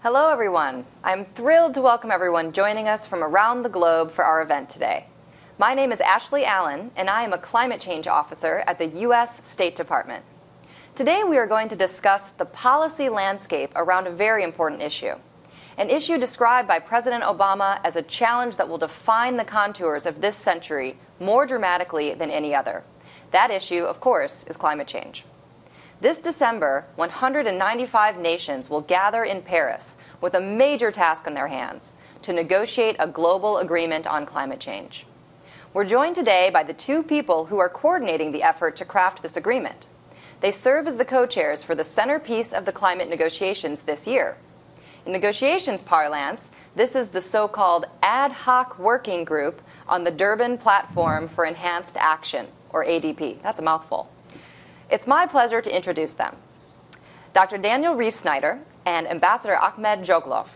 Hello everyone. I'm thrilled to welcome everyone joining us from around the globe for our event today. My name is Ashley Allen, and I am a climate change officer at the U.S. State Department. Today we are going to discuss the policy landscape around a very important issue, an issue described by President Obama as a challenge that will define the contours of this century more dramatically than any other. That issue, of course, is climate change. This December, 195 nations will gather in Paris with a major task on their hands to negotiate a global agreement on climate change. We're joined today by the two people who are coordinating the effort to craft this agreement. They serve as the co-chairs for the centerpiece of the climate negotiations this year. In negotiations parlance, this is the so-called Ad Hoc Working Group on the Durban Platform for Enhanced Action, or ADP. That's a mouthful. It's my pleasure to introduce them. Dr. Daniel Reifsnyder and Ambassador Ahmed Djoghlaf.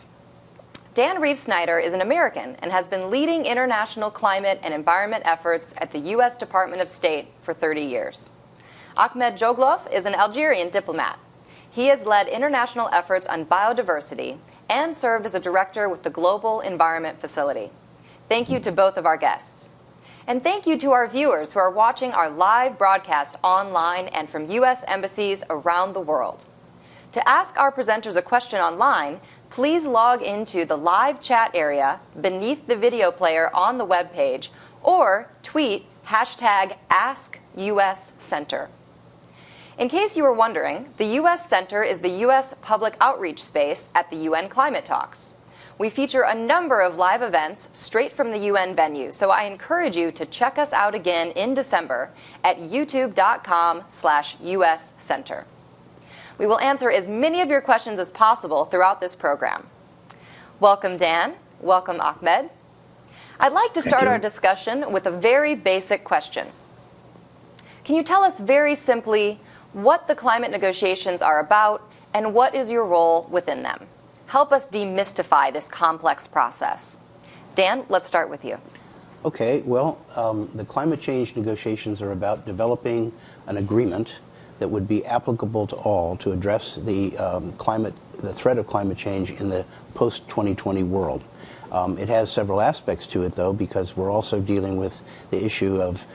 Dan Reifsnyder is an American and has been leading international climate and environment efforts at the U.S. Department of State for 30 years. Ahmed Djoghlaf is an Algerian diplomat. He has led international efforts on biodiversity and served as a director with the Global Environment Facility. Thank you to both of our guests. And thank you to our viewers who are watching our live broadcast online and from U.S. embassies around the world. To ask our presenters a question online, please log into the live chat area beneath the video player on the webpage or tweet #AskUSCenter. In case you were wondering, the U.S. Center is the U.S. public outreach space at the UN climate talks. We feature a number of live events straight from the UN venue, so I encourage you to check us out again in December at youtube.com/USCenter. We will answer as many of your questions as possible throughout this program. Welcome, Dan. Welcome, Ahmed. I'd like to start our discussion with a very basic question. Can you tell us very simply what the climate negotiations are about and what is your role within them? Help us demystify this complex process. Dan, let's start with you. Okay, well, the climate change negotiations are about developing an agreement that would be applicable to all to address the threat of climate change in the post-2020 world. It has several aspects to it, though, because we're also dealing with the issue of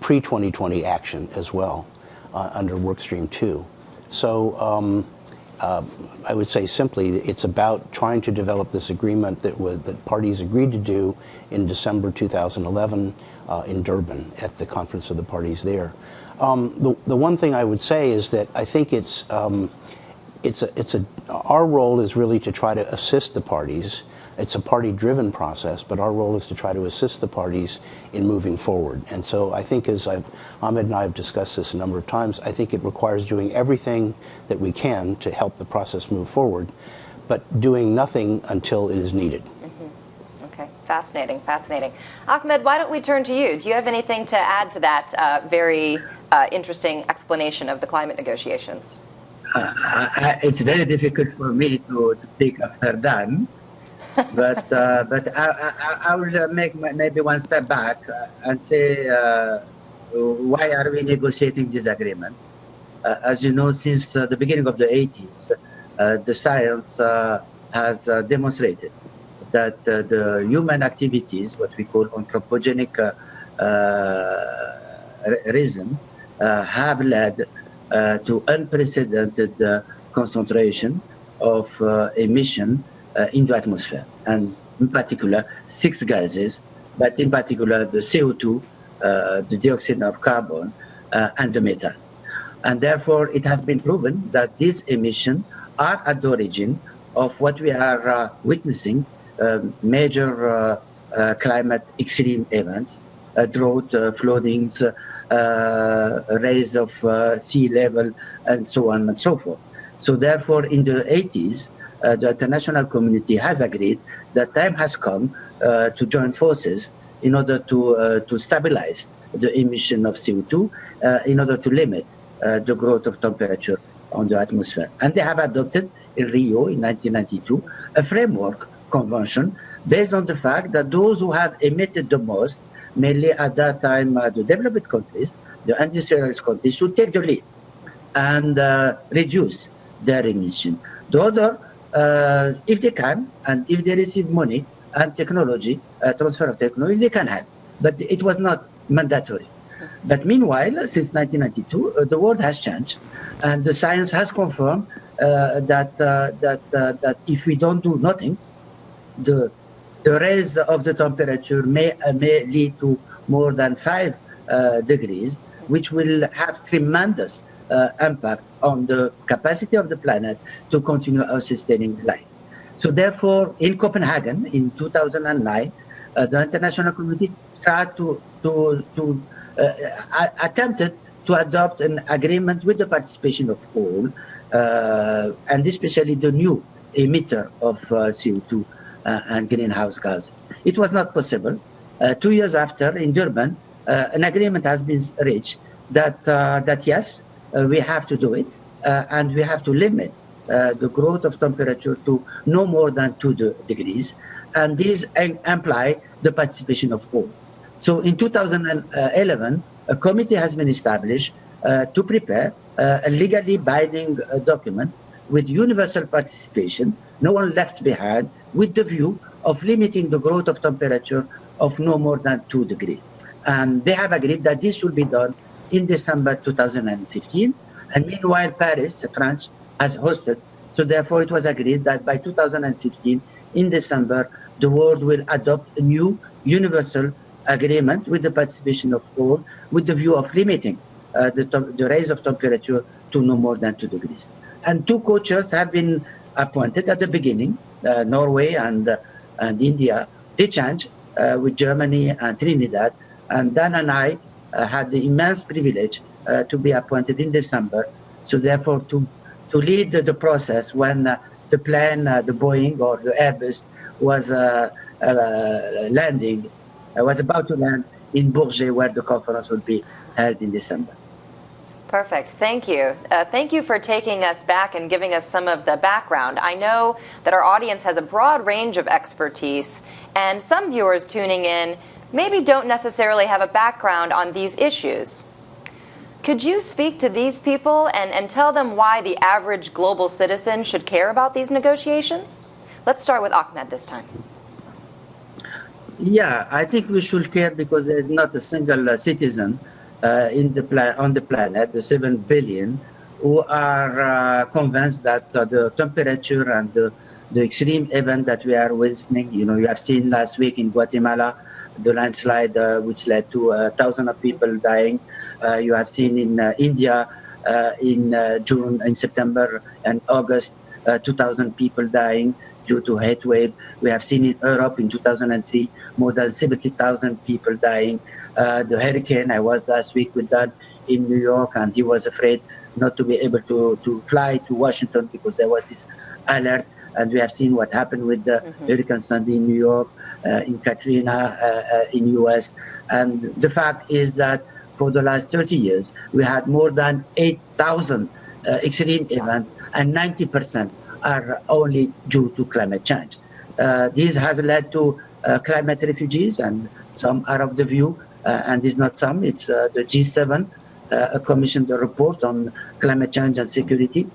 pre-2020 action as well under Workstream 2. So I would say simply it's about trying to develop this agreement that parties agreed to do in December 2011 in Durban at the Conference of the Parties there. The one thing I would say is that I think our role is really to try to assist the parties. It's a party-driven process, but our role is to try to assist the parties in moving forward. And so I think, as Ahmed and I have discussed this a number of times, I think it requires doing everything that we can to help the process move forward, but doing nothing until it is needed. Mm-hmm. Okay, fascinating, fascinating. Ahmed, why don't we turn to you? Do you have anything to add to that very interesting explanation of the climate negotiations? It's very difficult for me to speak after Dan. but I will make maybe one step back and say why are we negotiating this agreement? As you know, since the beginning of the 80s, the science has demonstrated that the human activities, what we call anthropogenic reason, have led to unprecedented concentration of emission in the atmosphere, and in particular 6 gases, but in particular the CO2, the dioxide of carbon, and the methane. And therefore it has been proven that these emissions are at the origin of what we are witnessing, major climate extreme events, drought, floodings, rise of sea level, and so on and so forth. So therefore in the 80s, the international community has agreed that time has come to join forces in order to stabilize the emission of CO2, in order to limit the growth of temperature on the atmosphere. And they have adopted in Rio in 1992 a framework convention based on the fact that those who have emitted the most, mainly at that time the developed countries, the industrialized countries, should take the lead and reduce their emission. The other if they can, and if they receive money and technology, transfer of technology, they can help. But it was not mandatory. But meanwhile, since 1992, the world has changed, and the science has confirmed that if we don't do nothing, the rise of the temperature may lead to more than 5 degrees, which will have tremendous impact on the capacity of the planet to continue our sustaining life. So therefore, in Copenhagen in 2009, the international community tried attempted to adopt an agreement with the participation of all, and especially the new emitter of CO2 and greenhouse gases. It was not possible. 2 years after, in Durban, an agreement has been reached that yes, we have to do it, and we have to limit the growth of temperature to no more than 2 degrees, and these imply the participation of all. So in 2011, a committee has been established to prepare a legally binding document with universal participation, no one left behind, with the view of limiting the growth of temperature of no more than 2 degrees. And they have agreed that this should be done in December 2015. And meanwhile, Paris, France, has hosted. So therefore, it was agreed that by 2015, in December, the world will adopt a new universal agreement with the participation of all, with the view of limiting the rise of temperature to no more than 2 degrees. And 2 co-chairs have been appointed at the beginning, Norway and India. They changed with Germany and Trinidad. And Dan and I had the immense privilege to be appointed in December. So therefore, to lead the process when the plane, the Boeing or the Airbus was was about to land in Bourget, where the conference will be held in December. Perfect. Thank you. Thank you for taking us back and giving us some of the background. I know that our audience has a broad range of expertise, and some viewers tuning in maybe don't necessarily have a background on these issues. Could you speak to these people and tell them why the average global citizen should care about these negotiations? Let's start with Ahmed this time. Yeah, I think we should care because there is not a single citizen on the planet, the 7 billion, who are convinced that the temperature and the extreme event that we are witnessing, you have seen last week in Guatemala, the landslide which led to 1,000 of people dying. You have seen in India in June, in September and August, 2,000 people dying due to heat wave. We have seen in Europe in 2003, more than 70,000 people dying. The hurricane, I was last week with Dan in New York, and he was afraid not to be able to fly to Washington because there was this alert. And we have seen what happened with the Hurricane Sandy in New York, in Katrina in US. And the fact is that for the last 30 years, we had more than 8,000 extreme events, and 90% are only due to climate change. This has led to climate refugees, and some are of the view, and it's not some, it's the G7 commissioned a report on climate change and security,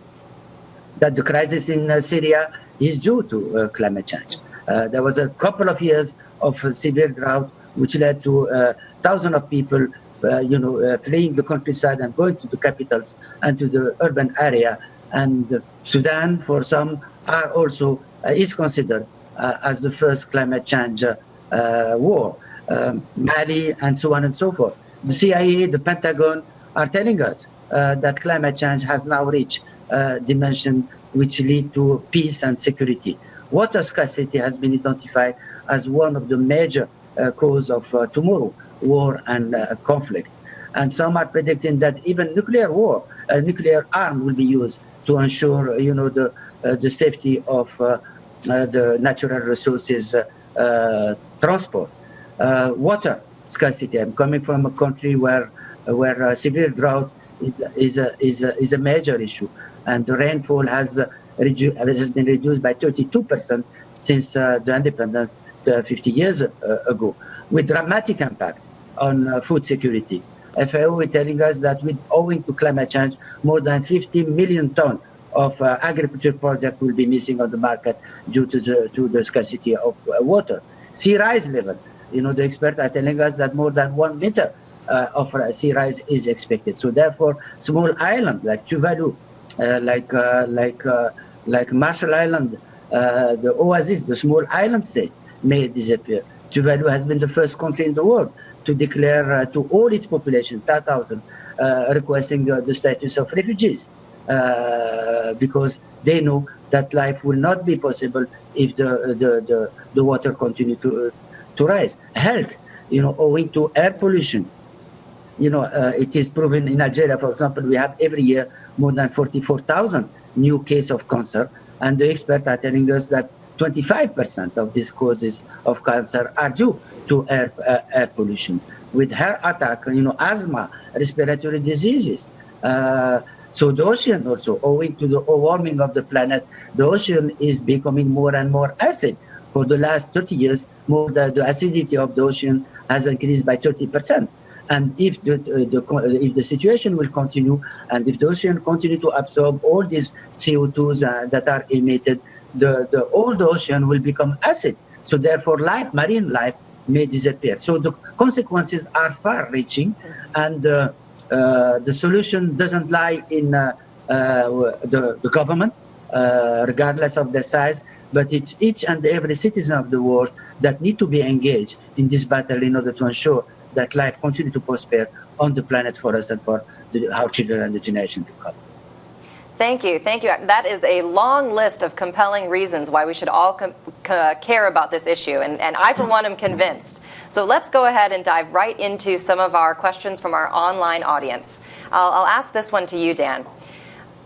that the crisis in Syria is due to climate change. There was a couple of years of severe drought, which led to thousands of people fleeing the countryside and going to the capitals and to the urban area. And Sudan, for some, are also is considered as the first climate change war. Mali, and so on and so forth. The CIA, the Pentagon are telling us that climate change has now reached a dimension which lead to peace and security. Water scarcity has been identified as one of the major causes of tomorrow, war and conflict. And some are predicting that even nuclear arm will be used to ensure, the safety of the natural resources transport. Water scarcity. I'm coming from a country where severe drought is a major issue, and the rainfall has been reduced by 32% since the independence 50 years ago, with dramatic impact on food security. FAO is telling us that owing to climate change, more than 50 million tons of agriculture product will be missing on the market due to the scarcity of water. Sea rise level, the experts are telling us that more than 1 meter of sea rise is expected. So therefore, small island like Tuvalu, like Marshall Island, the oasis, the small island state may disappear. Tuvalu has been the first country in the world to declare to all its population, 10,000, requesting the status of refugees, because they know that life will not be possible if the water continue to rise. Health, owing to air pollution. It is proven in Algeria, for example, we have every year more than 44,000 new cases of cancer, and the experts are telling us that 25% of these causes of cancer are due to air pollution. With heart attack, asthma, respiratory diseases. So the ocean also, owing to the warming of the planet, the ocean is becoming more and more acid. For the last 30 years, the acidity of the ocean has increased by 30%. And if the situation will continue, and if the ocean continue to absorb all these CO2s that are emitted, the old ocean will become acid. So therefore, marine life may disappear. So the consequences are far-reaching, and the solution doesn't lie in the government, regardless of their size, but it's each and every citizen of the world that need to be engaged in this battle in order to ensure that life continue to prosper on the planet for us and for our children and the generation to come. Thank you. Thank you. That is a long list of compelling reasons why we should all care about this issue. And I, for one, am convinced. So let's go ahead and dive right into some of our questions from our online audience. I'll ask this one to you, Dan.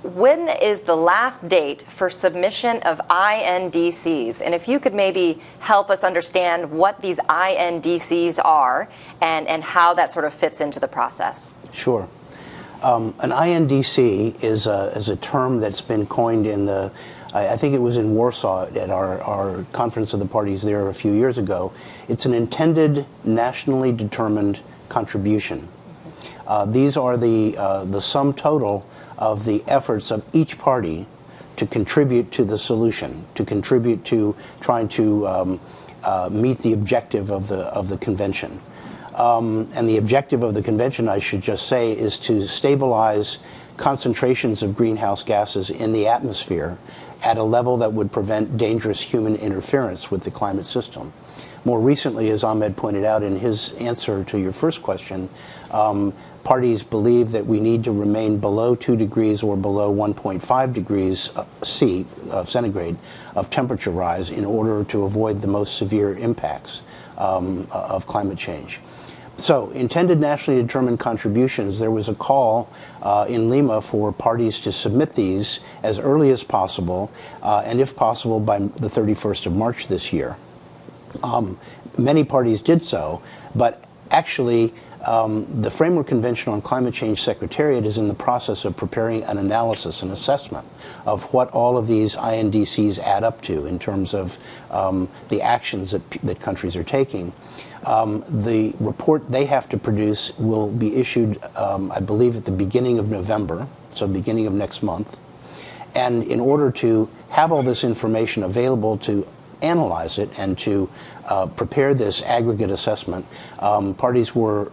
When is the last date for submission of INDCs? And if you could maybe help us understand what these INDCs are and how that sort of fits into the process. Sure. An INDC is a term that's been coined in I think it was in Warsaw at our Conference of the Parties there a few years ago. It's an intended nationally determined contribution. These are the sum total of the efforts of each party to contribute to the solution, to contribute to trying to meet the objective of the convention. And the objective of the convention, I should just say, is to stabilize concentrations of greenhouse gases in the atmosphere at a level that would prevent dangerous human interference with the climate system. More recently, as Ahmed pointed out in his answer to your first question, parties believe that we need to remain below 2 degrees or below 1.5 degrees centigrade of temperature rise in order to avoid the most severe impacts of climate change. So, intended nationally determined contributions, there was a call in Lima for parties to submit these as early as possible, and if possible by the 31st of March this year. Many parties did so, but actually the Framework Convention on Climate Change Secretariat is in the process of preparing an analysis, an assessment of what all of these INDCs add up to in terms of the actions that countries are taking. The report they have to produce will be issued, I believe, at the beginning of November, so beginning of next month. And in order to have all this information available to analyze it and to prepare this aggregate assessment, parties were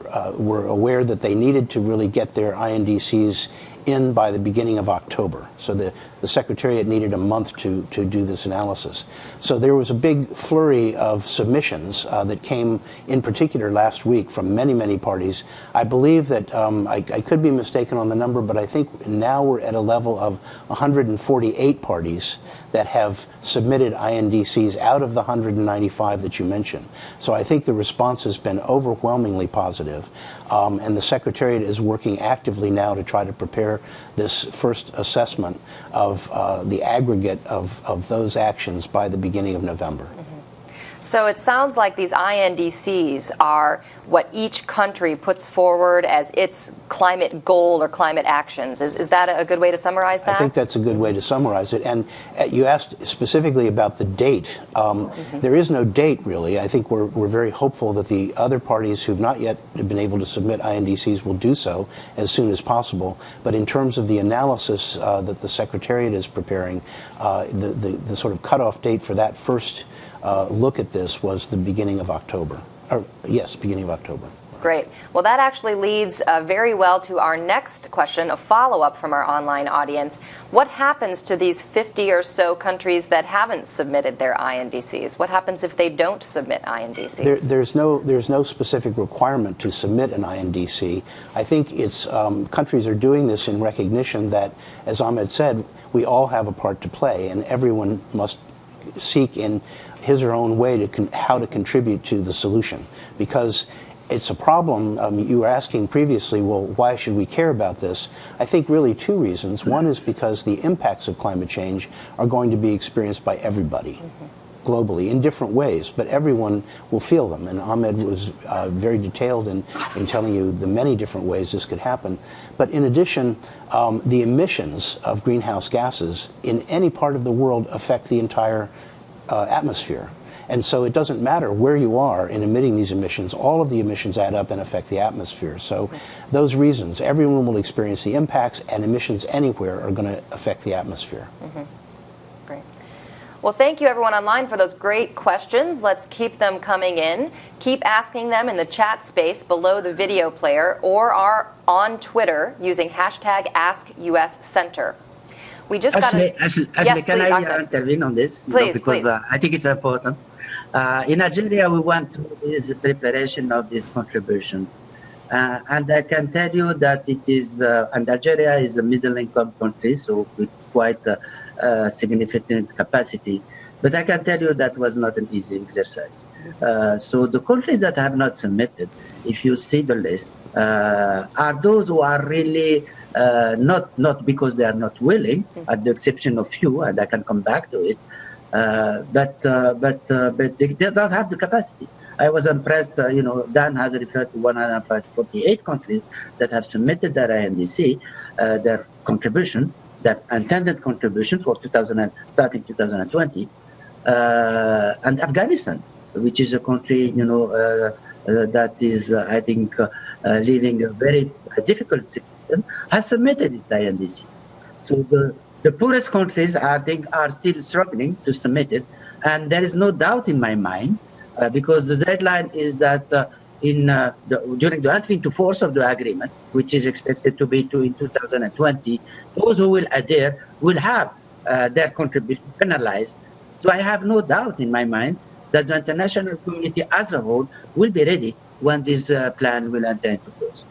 aware that they needed to really get their INDCs in by the beginning of October. So the Secretariat needed a month to do this analysis. So there was a big flurry of submissions that came in particular last week from many, many parties. I believe that, I could be mistaken on the number, but I think now we're at a level of 148 parties that have submitted INDCs out of the 195 that you mentioned. So I think the response has been overwhelmingly positive, and the Secretariat is working actively now to try to prepare this first assessment of the aggregate of those actions by the beginning of November. So it sounds like these INDCs are what each country puts forward as its climate goal or climate actions. Is that a good way to summarize that? I think that's a good way to summarize it. And you asked specifically about the date. There is no date, really. I think we're very hopeful that the other parties who've not yet been able to submit INDCs will do so as soon as possible. But in terms of the analysis that the Secretariat is preparing, the sort of cutoff date for that first look at this was the beginning of October. Beginning of October. Great. Well, that actually leads very well to our next question, a follow-up from our online audience. What happens to these 50 or so countries that haven't submitted their INDCs? What happens if they don't submit INDCs? There's no specific requirement to submit an INDC. I think it's countries are doing this in recognition that, as Ahmed said, we all have a part to play, and everyone must seek in his or her own way how to contribute to the solution, because it's a problem. You were asking previously, well, why should we care about this? I think really two reasons. One is because the impacts of climate change are going to be experienced by everybody globally in different ways, but everyone will feel them. And Ahmed was very detailed in telling you the many different ways this could happen. But in addition, the emissions of greenhouse gases in any part of the world affect the entire atmosphere. And so it doesn't matter where you are in emitting these emissions, all of the emissions add up and affect the atmosphere. So those reasons, everyone will experience the impacts, and emissions anywhere are going to affect the atmosphere. Great. Well, thank you everyone online for those great questions. Let's keep them coming in. Keep asking them in the chat space below the video player or on Twitter using hashtag AskUSCenter. We just Ashley, yes, can please, I intervene on this? Please, because please. I think it's important. In Algeria, we went through this preparation of this contribution. And I can tell you that it is, and Algeria is a middle-income country, so with quite a significant capacity. But I can tell you that was not an easy exercise. So the countries that have not submitted, if you see the list, are those who are really not because they are not willing, at the exception of few, and I can come back to it, but they don't have the capacity. I was impressed, Dan has referred to 148 countries that have submitted their INDC, their contribution, their intended contribution for starting 2020, and Afghanistan, which is a country, that is, I think, living a very difficult situation, has submitted its INDC. So the poorest countries, I think, are still struggling to submit it, and there is no doubt in my mind, because the deadline is that during the entry into force of the agreement, which is expected to be in 2020, those who will adhere will have their contribution penalized. So I have no doubt in my mind that the international community as a whole will be ready when this plan will enter into force.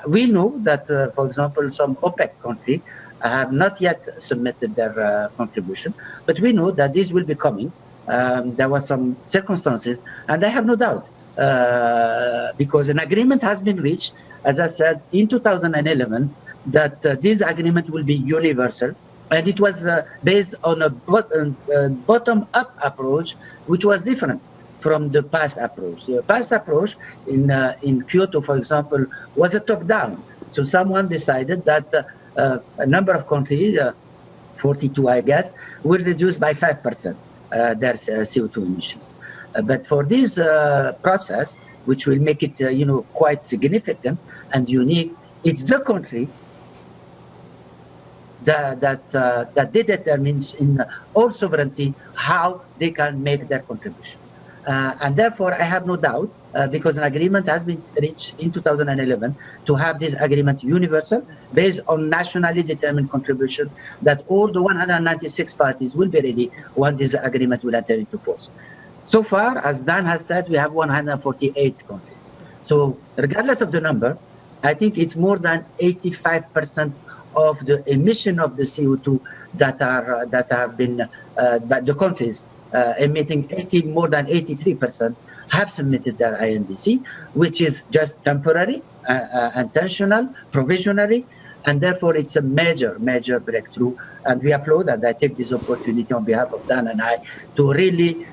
We know that, for example, some OPEC countries have not yet submitted their contribution, but we know that this will be coming. There were some circumstances, and I have no doubt, because an agreement has been reached, as I said, in 2011, that this agreement will be universal, and it was based on a bottom-up approach, which was different from the past approach. The past approach in Kyoto, for example, was a top-down. So someone decided that a number of countries, 42 I guess, will reduce by 5% their CO2 emissions. But for this process, which will make it quite significant and unique, it's the country that they determine in all sovereignty how they can make their contribution. And therefore, I have no doubt, because an agreement has been reached in 2011 to have this agreement universal based on nationally determined contribution, that all the 196 parties will be ready when this agreement will enter into force. So far, as Dan has said, we have 148 countries. So regardless of the number, I think it's more than 85% of the emission of the CO2 that have been by the countries emitting more than 83% have submitted their INDC, which is just temporary, intentional, provisionary, and therefore it's a major breakthrough. And we applaud, and I take this opportunity on behalf of Dan and I to really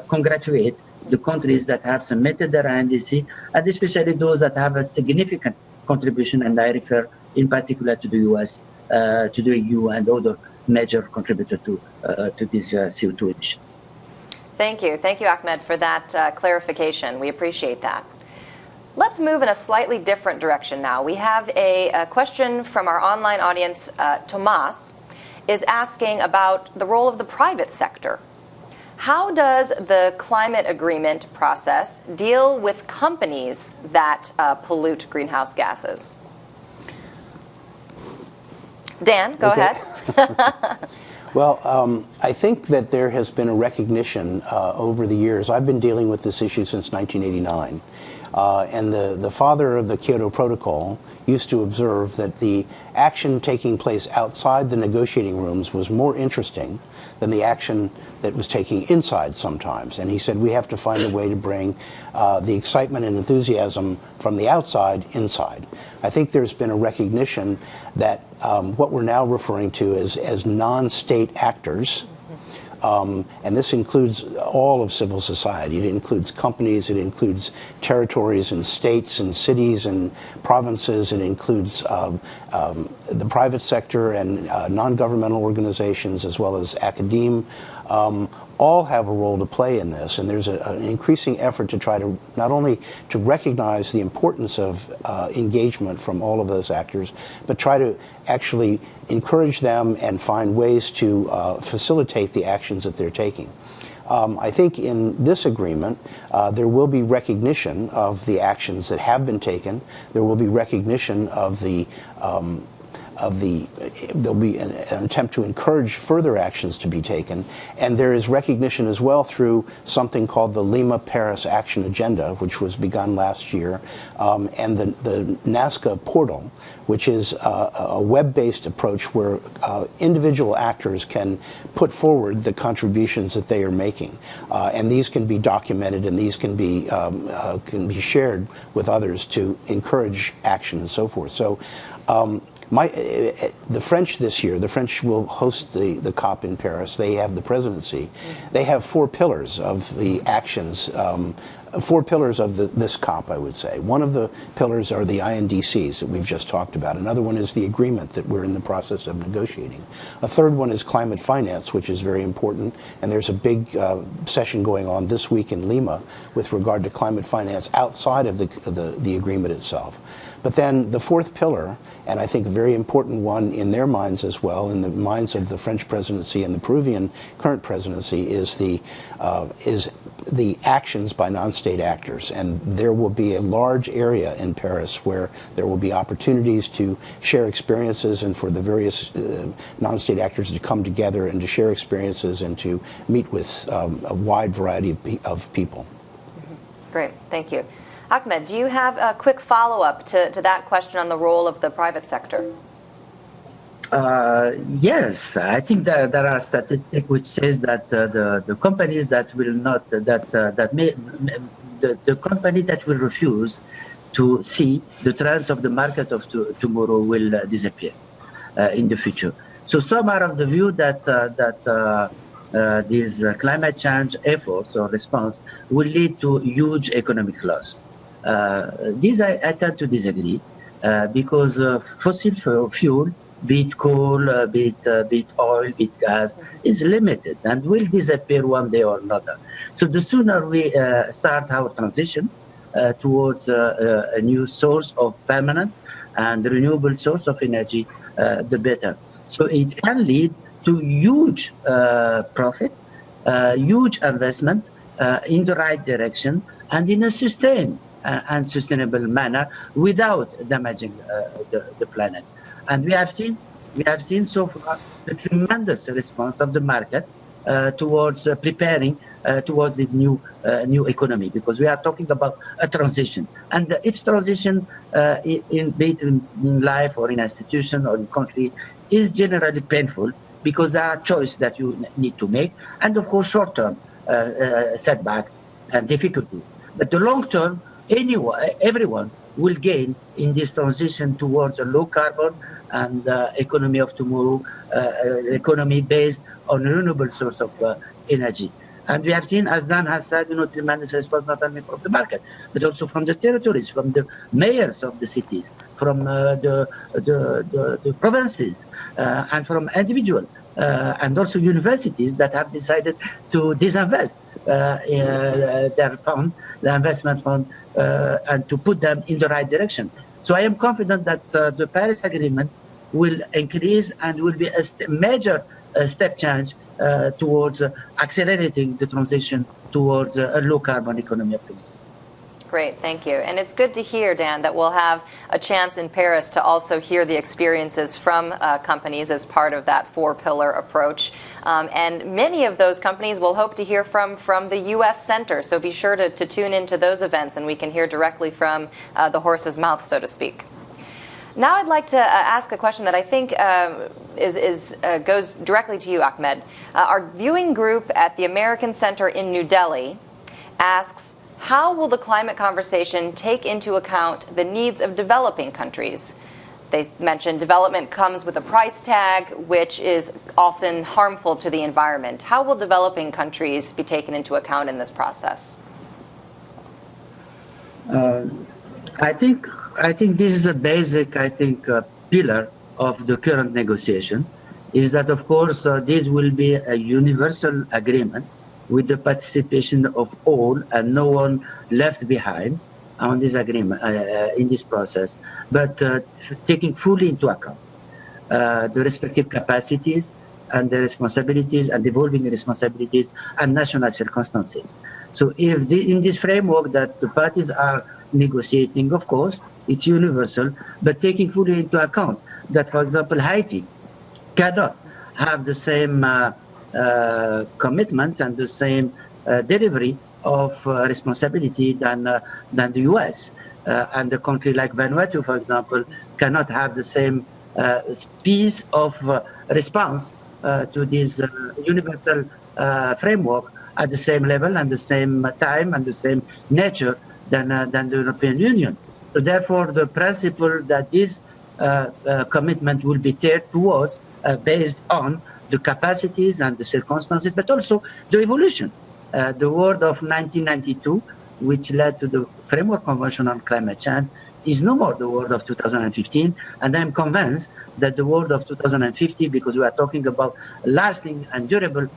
congratulate the countries that have submitted their INDC, and especially those that have a significant contribution, and I refer in particular to the US, to the EU, and other major contributor to these CO2 emissions. Thank you, Ahmed, for that clarification. We appreciate that. Let's move in a slightly different direction now. We have a question from our online audience. Tomas is asking about the role of the private sector. How does the climate agreement process deal with companies that pollute greenhouse gases? Dan, go ahead. Well, I think that there has been a recognition over the years. I've been dealing with this issue since 1989. And the father of the Kyoto Protocol used to observe that the action taking place outside the negotiating rooms was more interesting than the action that was taking inside sometimes. And he said we have to find a way to bring the excitement and enthusiasm from the outside inside. I think there's been a recognition that what we're now referring to as non-state actors, and this includes all of civil society. It includes companies, it includes territories and states and cities and provinces, it includes the private sector and non-governmental organizations as well as academia. All have a role to play in this, and there's an increasing effort to try to not only to recognize the importance of engagement from all of those actors, but try to actually encourage them and find ways to facilitate the actions that they're taking. I think in this agreement, there will be recognition of the actions that have been taken. There will be recognition of there'll be an attempt to encourage further actions to be taken, and there is recognition as well through something called the Lima-Paris Action Agenda, which was begun last year, and the NASCA portal, which is a web-based approach where individual actors can put forward the contributions that they are making, and these can be documented and these can be shared with others to encourage action and so forth. So. The French this year, the French will host the COP in Paris. They have the presidency. They have 4 pillars of the actions, 4 pillars of this COP, I would say. One of the pillars are the INDCs that we've just talked about. Another one is the agreement that we're in the process of negotiating. A third one is climate finance, which is very important. And there's a big session going on this week in Lima with regard to climate finance outside of the agreement itself. But then the 4th pillar, and I think a very important one in their minds as well, in the minds of the French presidency and the Peruvian current presidency, is the actions by non-state actors. And there will be a large area in Paris where there will be opportunities to share experiences and for the various non-state actors to come together and to share experiences and to meet with a wide variety of people. Great, thank you. Ahmed, do you have a quick follow-up to that question on the role of the private sector? Yes, I think that there are statistics which says that the companies that will not the company that will refuse to see the trends of the market of tomorrow will disappear in the future. So some are of the view that these climate change efforts or response will lead to huge economic loss. These I tend to disagree because fossil fuel, be it coal, be it oil, be it gas, is limited and will disappear one day or another. So the sooner we start our transition towards a new source of permanent and renewable source of energy, the better. So it can lead to huge profit, huge investment in the right direction and in a sustained and sustainable manner without damaging the planet. And we have seen so far the tremendous response of the market towards preparing towards this new economy, because we are talking about a transition, and each transition be it in life or in institution or in country is generally painful because there are choices that you need to make, and of course short-term setback and difficulty. But the long term, everyone will gain in this transition towards a low carbon and economy of tomorrow, economy based on renewable source of energy. And we have seen, as Dan has said, tremendous response not only from the market, but also from the territories, from the mayors of the cities, from the provinces, and from individuals, and also universities that have decided to disinvest their fund, the investment fund, and to put them in the right direction. So I am confident that the Paris Agreement will increase and will be a major step change towards accelerating the transition towards a low-carbon economy of the world. Great, thank you. And it's good to hear, Dan, that we'll have a chance in Paris to also hear the experiences from companies as part of that four-pillar approach. And many of those companies we'll hope to hear from the U.S. Center, so be sure to tune into those events and we can hear directly from the horse's mouth, so to speak. Now I'd like to ask a question that I think goes directly to you, Ahmed. Our viewing group at the American Center in New Delhi asks, how will the climate conversation take into account the needs of developing countries? They mentioned development comes with a price tag, which is often harmful to the environment. How will developing countries be taken into account in this process? I think this is a basic, pillar of the current negotiation, is that, of course, this will be a universal agreement with the participation of all and no one left behind on this agreement, in this process, but taking fully into account the respective capacities and the responsibilities and evolving responsibilities and national circumstances. So if in this framework that the parties are negotiating, of course, it's universal, but taking fully into account that, for example, Haiti cannot have the same commitments and the same delivery of responsibility than the US. And a country like Vanuatu, for example, cannot have the same piece of response to this universal framework at the same level and the same time and the same nature than the European Union. So therefore, the principle that this commitment will be tailored towards based on the capacities and the circumstances, but also the evolution. The world of 1992, which led to the Framework Convention on Climate Change, is no more the world of 2015, and I'm convinced that the world of 2050, because we are talking about lasting and durable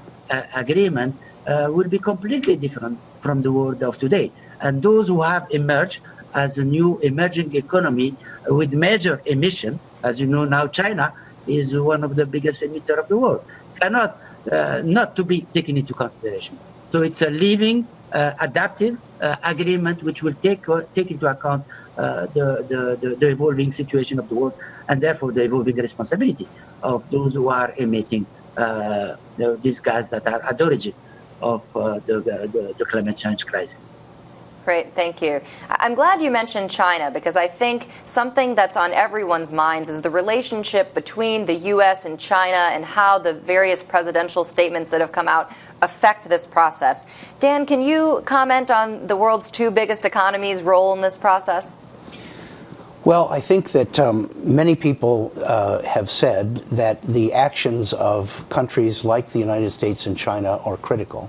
agreement, will be completely different from the world of today. And those who have emerged as a new emerging economy with major emission, as you know now, China is one of the biggest emitters of the world, cannot not to be taken into consideration. So it's a living, adaptive agreement which will take into account the evolving situation of the world and therefore the evolving responsibility of those who are emitting these gases that are at the origin of the climate change crisis. Great, thank you. I'm glad you mentioned China because I think something that's on everyone's minds is the relationship between the U.S. and China and how the various presidential statements that have come out affect this process. Dan, can you comment on the world's two biggest economies' role in this process? Well, I think that many people have said that the actions of countries like the United States and China are critical.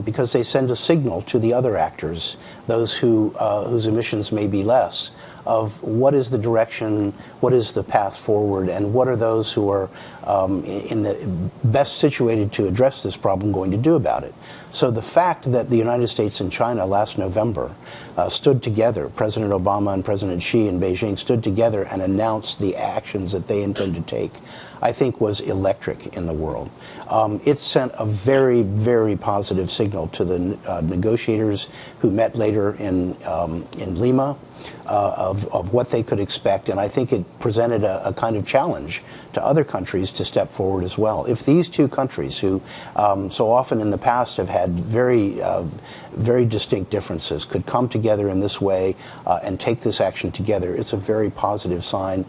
Because they send a signal to the other actors, those whose emissions may be less, of what is the direction, what is the path forward, and what are those who are in the best situated to address this problem going to do about it. So the fact that the United States and China last November stood together, President Obama and President Xi in Beijing stood together and announced the actions that they intend to take, I think was electric in the world. It sent a very, very positive signal to the negotiators who met later in Lima of what they could expect, and I think it presented a kind of challenge to other countries to step forward as well. If these two countries, who so often in the past have had very distinct differences, could come together in this way and take this action together, it's a very positive sign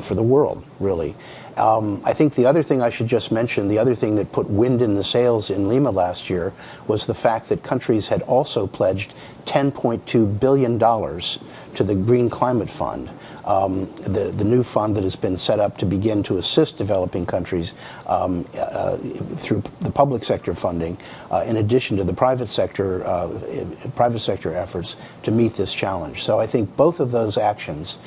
for the world, really. I think the other thing I should just mention, the other thing that put wind in the sails in Lima last year was the fact that countries had also pledged $10.2 billion to the Green Climate Fund, the new fund that has been set up to begin to assist developing countries through the public sector funding, in addition to the private sector efforts to meet this challenge. So I think both of those actions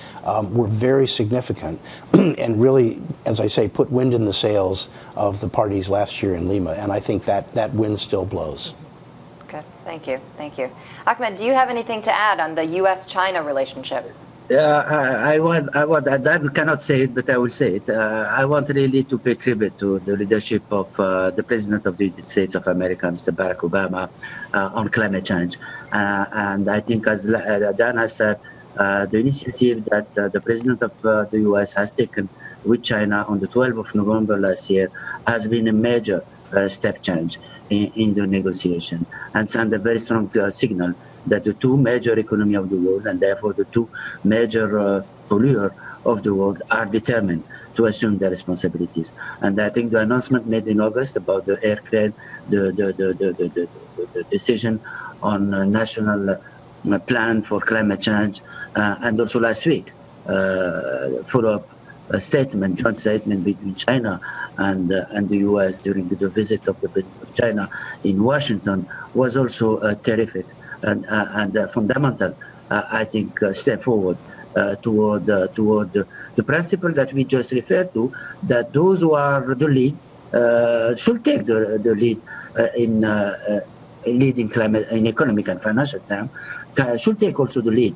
were very significant and really, as I say, put wind in the sails of the parties last year in Lima, and I think that wind still blows. Good, thank you, thank you. Ahmed, do you have anything to add on the U.S.-China relationship? Yeah, I cannot say it, but I will say it. I want really to pay tribute to the leadership of the President of the United States of America, Mr. Barack Obama, on climate change. And I think, as Dan has said, the initiative that the President of the U.S. has taken with China on the 12th of November last year has been a major step change in the negotiation, and send a very strong signal that the two major economies of the world, and therefore the two major polluters of the world, are determined to assume their responsibilities. And I think the announcement made in August about the aircraft, the decision on a national plan for climate change, and also last week, follow-up statement, joint statement between China and the U.S. during the visit of the President of China in Washington was also terrific and fundamental, I think, step forward toward the principle that we just referred to, that those who are the lead should take the lead in leading climate in economic and financial terms, should take also the lead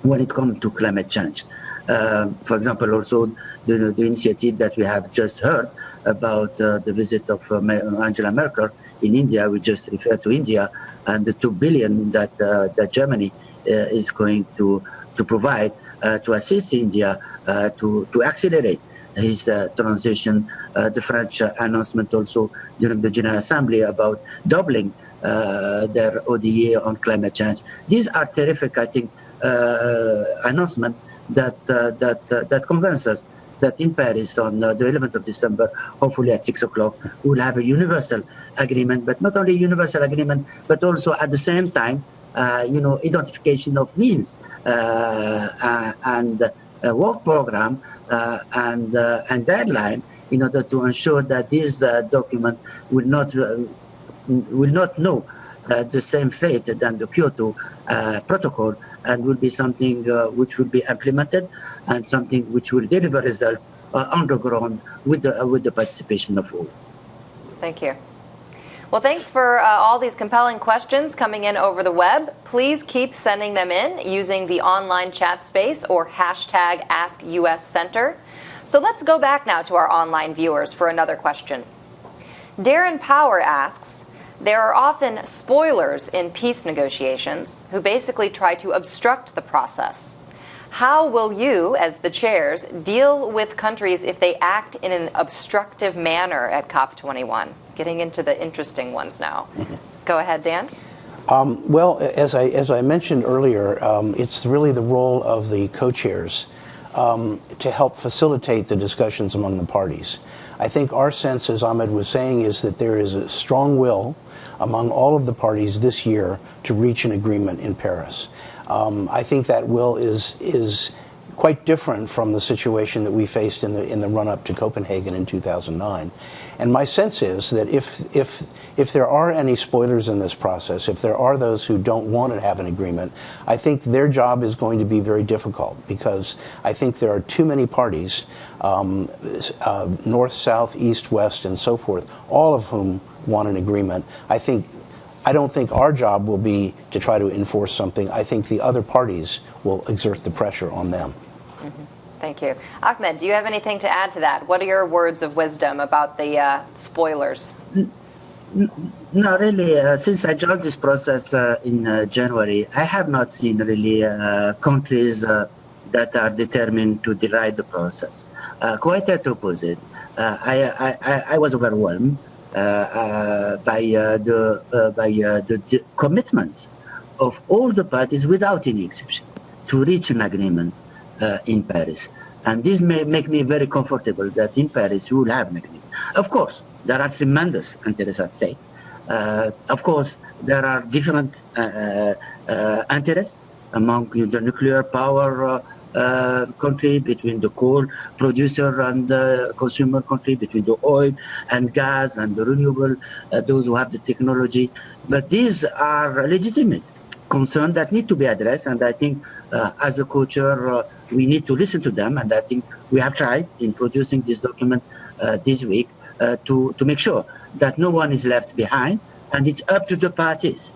when it comes to climate change. For example, also the initiative that we have just heard about the visit of Angela Merkel in India. We just referred to India and the $2 billion that Germany is going to provide to assist India to accelerate his transition. The French announcement also during the General Assembly about doubling their ODA on climate change. These are terrific, I think, announcements that convince us that in Paris on the 11th of December, hopefully at 6 o'clock, we will have a universal agreement, but not only universal agreement, but also at the same time, identification of means and a work program and deadline in order to ensure that this document will not know the same fate than the Kyoto Protocol, and will be something which will be implemented and something which will deliver results on the ground with the participation of all. Thank you. Well, thanks for all these compelling questions coming in over the web. Please keep sending them in using the online chat space or hashtag AskUSCenter. So let's go back now to our online viewers for another question. Darren Power asks, there are often spoilers in peace negotiations who basically try to obstruct the process. How will you, as the chairs, deal with countries if they act in an obstructive manner at COP21? Getting into the interesting ones now. Go ahead, Dan. Well, as I mentioned earlier, it's really the role of the co-chairs to help facilitate the discussions among the parties. I think our sense, as Ahmed was saying, is that there is a strong will among all of the parties this year to reach an agreement in Paris. I think that will is quite different from the situation that we faced in the run-up to Copenhagen in 2009. And my sense is that if there are any spoilers in this process, if there are those who don't want to have an agreement, I think their job is going to be very difficult, because I think there are too many parties, north, south, east, west, and so forth, all of whom want an agreement. I don't think our job will be to try to enforce something. I think the other parties will exert the pressure on them. Mm-hmm. Thank you. Ahmed, do you have anything to add to that? What are your words of wisdom about the spoilers? No, really, since I joined this process in January, I have not seen really countries that are determined to deride the process. Quite the opposite. I was overwhelmed by the commitments of all the parties without any exception to reach an agreement in Paris. And this may make me very comfortable that in Paris we will have an agreement. Of course, there are tremendous interests at stake. Of course, there are different interests among the nuclear power country, between the coal producer and the consumer country, between the oil and gas and the renewable, those who have the technology. But these are legitimate concerns that need to be addressed, and I think as a co-chair, we need to listen to them, and I think we have tried in producing this document this week to make sure that no one is left behind, and it's up to the parties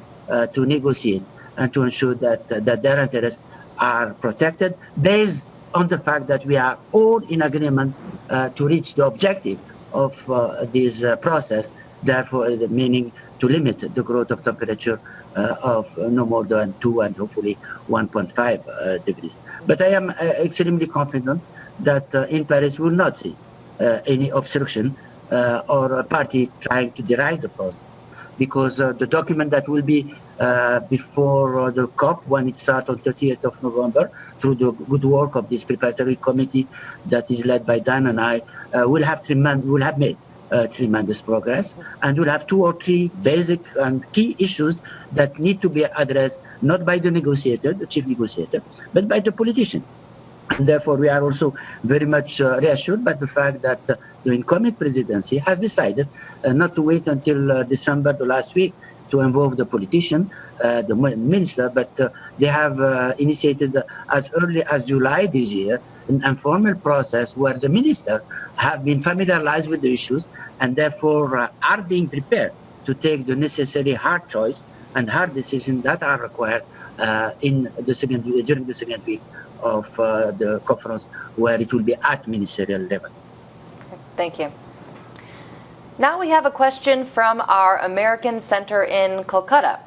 to negotiate and to ensure that their interests are protected based on the fact that we are all in agreement to reach the objective of this process, therefore meaning to limit the growth of temperature of no more than 2 and hopefully 1.5 degrees. But I am extremely confident that in Paris we will not see any obstruction or a party trying to derail the process, because the document that will be before the COP, when it starts on 30th of November, through the good work of this preparatory committee that is led by Dan and I, will have made tremendous progress, and we'll have 2 or 3 basic and key issues that need to be addressed, not by the negotiator, the chief negotiator, but by the politician. And therefore, we are also very much reassured by the fact that the incoming presidency has decided not to wait until December, the last week, to involve the politician, the minister, but they have initiated as early as July this year an informal process where the minister have been familiarized with the issues and therefore are being prepared to take the necessary hard choice and hard decisions that are required during the second week of the conference, where it will be at ministerial level. Thank you. Now we have a question from our American Center in Kolkata.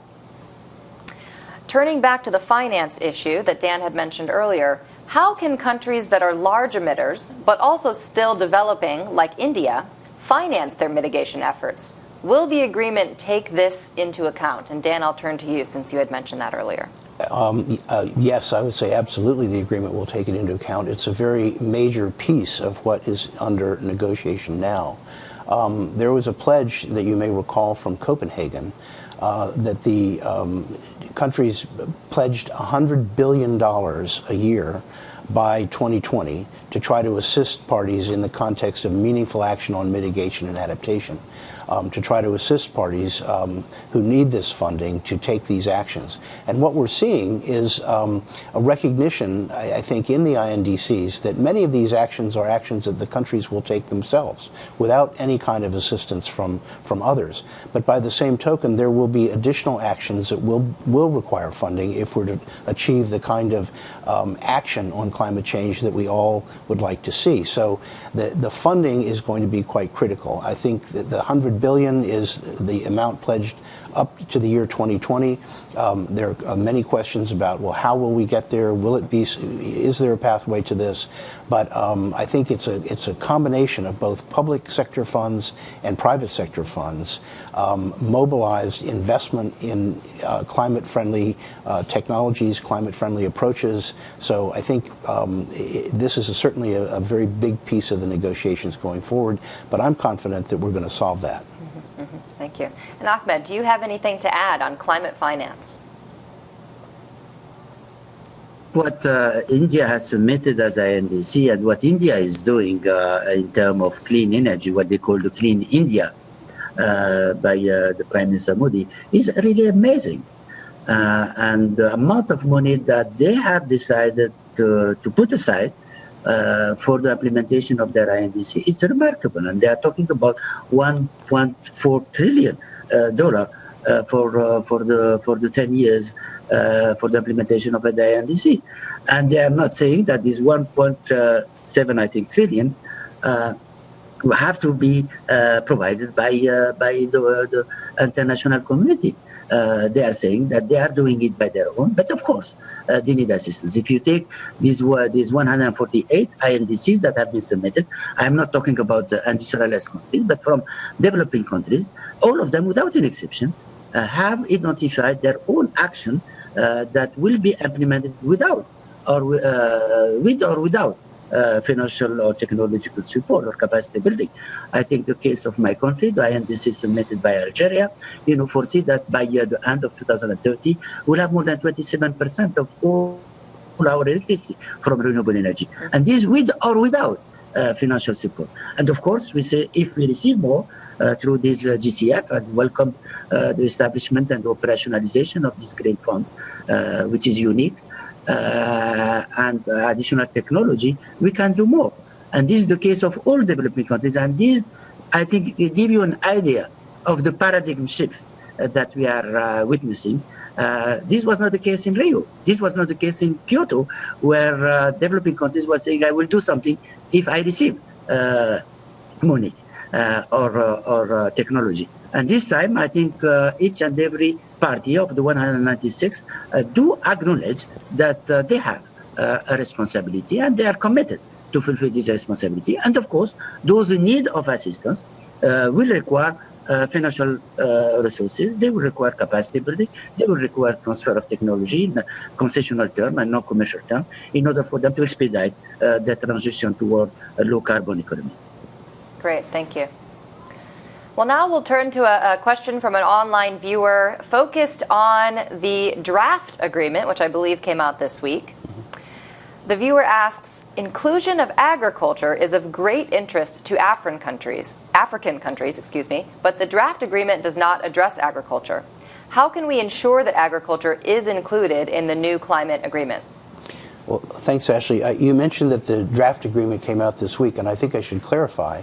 Turning back to the finance issue that Dan had mentioned earlier, how can countries that are large emitters, but also still developing, like India, finance their mitigation efforts? Will the agreement take this into account? And Dan, I'll turn to you since you had mentioned that earlier. Yes, I would say absolutely the agreement will take it into account. It's a very major piece of what is under negotiation now. There was a pledge that you may recall from Copenhagen that the countries pledged $100 billion a year by 2020 to try to assist parties in the context of meaningful action on mitigation and adaptation, to try to assist parties who need this funding to take these actions. And what we're seeing is a recognition, I think, in the INDCs that many of these actions are actions that the countries will take themselves without any kind of assistance from others. But by the same token, there will be additional actions that will require funding if we're to achieve the kind of action on climate change that we all would like to see. So the funding is going to be quite critical. I think that the $100 billion is the amount pledged up to the year 2020. There are many questions about, well, how will we get there? Will it be? Is there a pathway to this? But I think it's a combination of both public sector funds and private sector funds, mobilized investment in climate-friendly technologies, climate-friendly approaches. So I think this is certainly a very big piece of the negotiations going forward. But I'm confident that we're going to solve that. Thank you. And Ahmed, do you have anything to add on climate finance? What India has submitted as INDC and what India is doing in terms of clean energy, what they call the Clean India by the Prime Minister Modi, is really amazing. And the amount of money that they have decided to put aside for the implementation of their INDC, it's remarkable. And they are talking about $1.4 trillion for the 10 years for the implementation of the INDC. And they are not saying that this 1.7 trillion have to be provided by the international community. They are saying that they are doing it by their own, but of course they need assistance. If you take these 148 INDCs that have been submitted, I am not talking about industrialized countries, but from developing countries, all of them without an exception have identified their own action that will be implemented with or without financial or technological support or capacity building. I think the case of my country, the INDCs submitted by Algeria, foresee that by the end of 2030, we'll have more than 27% of all our electricity from renewable energy. And this with or without financial support. And of course, we say if we receive more through this GCF and welcome the establishment and operationalization of this green fund, which is unique, and additional technology, we can do more. And this is the case of all developing countries. And this, I think, will give you an idea of the paradigm shift that we are witnessing. This was not the case in Rio. This was not the case in Kyoto, where developing countries were saying, I will do something if I receive money or technology. And this time, I think each and every party of the 196 do acknowledge that they have a responsibility and they are committed to fulfill this responsibility. And of course, those in need of assistance will require financial resources, they will require capacity building, they will require transfer of technology in a concessional term and non-commercial term in order for them to expedite the transition toward a low-carbon economy. Great, thank you. Well, now we'll turn to a question from an online viewer focused on the draft agreement, which I believe came out this week. The viewer asks, inclusion of agriculture is of great interest to African countries, but the draft agreement does not address agriculture. How can we ensure that agriculture is included in the new climate agreement? Well, thanks, Ashley. You mentioned that the draft agreement came out this week, and I think I should clarify.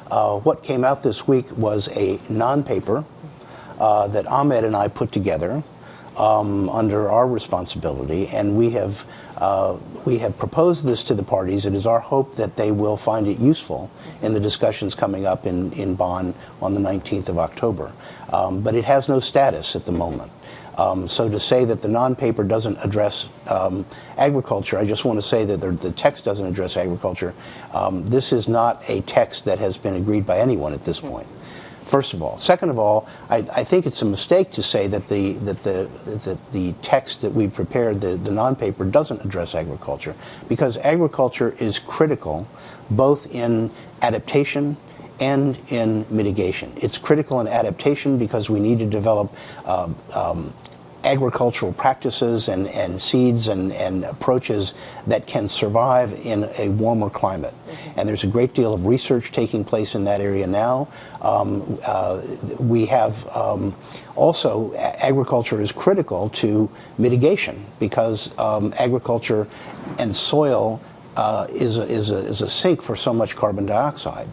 What came out this week was a non-paper that Ahmed and I put together under our responsibility, and we have proposed this to the parties. It is our hope that they will find it useful in the discussions coming up in Bonn on the 19th of October. But it has no status at the moment. So to say that the non-paper doesn't address agriculture, I just want to say that the text doesn't address agriculture. This is not a text that has been agreed by anyone at this point. First of all. Second of all, I think it's a mistake to say that the text that we prepared, the non-paper, doesn't address agriculture, because agriculture is critical both in adaptation and in mitigation. It's critical in adaptation because we need to develop agricultural practices and seeds and approaches that can survive in a warmer climate. And there's a great deal of research taking place in that area now. We have also, agriculture is critical to mitigation because agriculture and soil is a sink for so much carbon dioxide.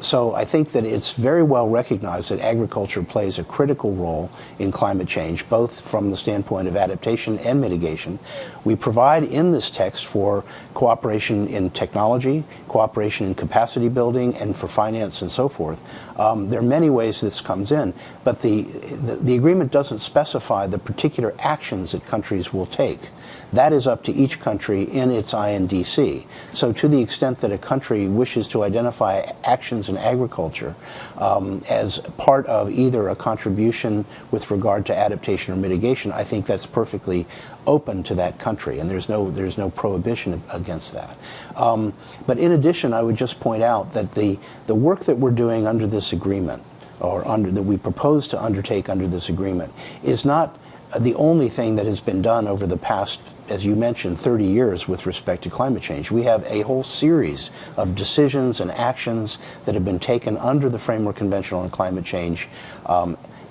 So I think that it's very well recognized that agriculture plays a critical role in climate change, both from the standpoint of adaptation and mitigation. We provide in this text for cooperation in technology, cooperation in capacity building, and for finance and so forth. There are many ways this comes in, but the agreement doesn't specify the particular actions that countries will take. That is up to each country in its INDC. So to the extent that a country wishes to identify actions in agriculture as part of either a contribution with regard to adaptation or mitigation, I think that's perfectly open to that country, and there's no prohibition against that. But in addition, I would just point out that the work that we're doing under this agreement, or that we propose to undertake under this agreement, is not the only thing that has been done over the past, as you mentioned, 30 years with respect to climate change. We have a whole series of decisions and actions that have been taken under the Framework Convention on Climate Change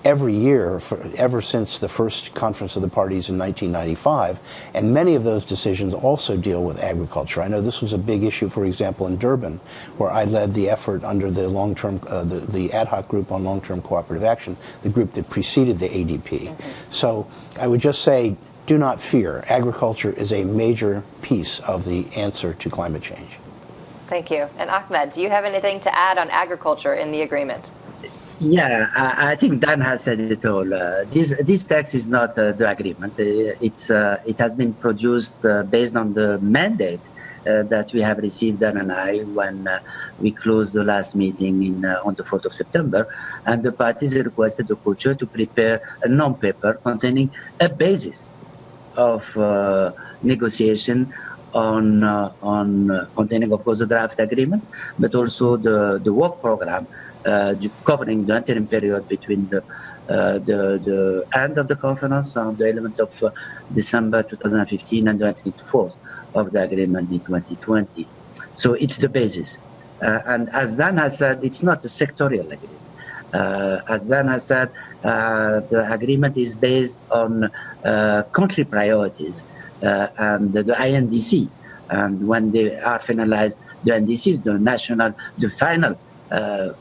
every year ever since the first Conference of the Parties in 1995, and many of those decisions also deal with agriculture. I know this was a big issue, for example, in Durban, where I led the effort under the long-term, the Ad Hoc Group on Long-Term Cooperative Action, the group that preceded the ADP. So I would just say, do not fear. Agriculture is a major piece of the answer to climate change. Thank you. And Ahmed, do you have anything to add on agriculture in the agreement? Yeah, I think Dan has said it all. This text is not the agreement. It has been produced based on the mandate that we have received, Dan and I, when we closed the last meeting on the 4th of September. And the parties requested the co-chair to prepare a non-paper containing a basis of negotiation on containing, of course, the draft agreement, but also the work program covering the interim period between the end of the conference on the 11th of December 2015 and the entry into force of the agreement in 2020. So it's the basis. And as Dan has said, it's not a sectorial agreement. As Dan has said, the agreement is based on country priorities and the INDC. And when they are finalized, the INDCs, the final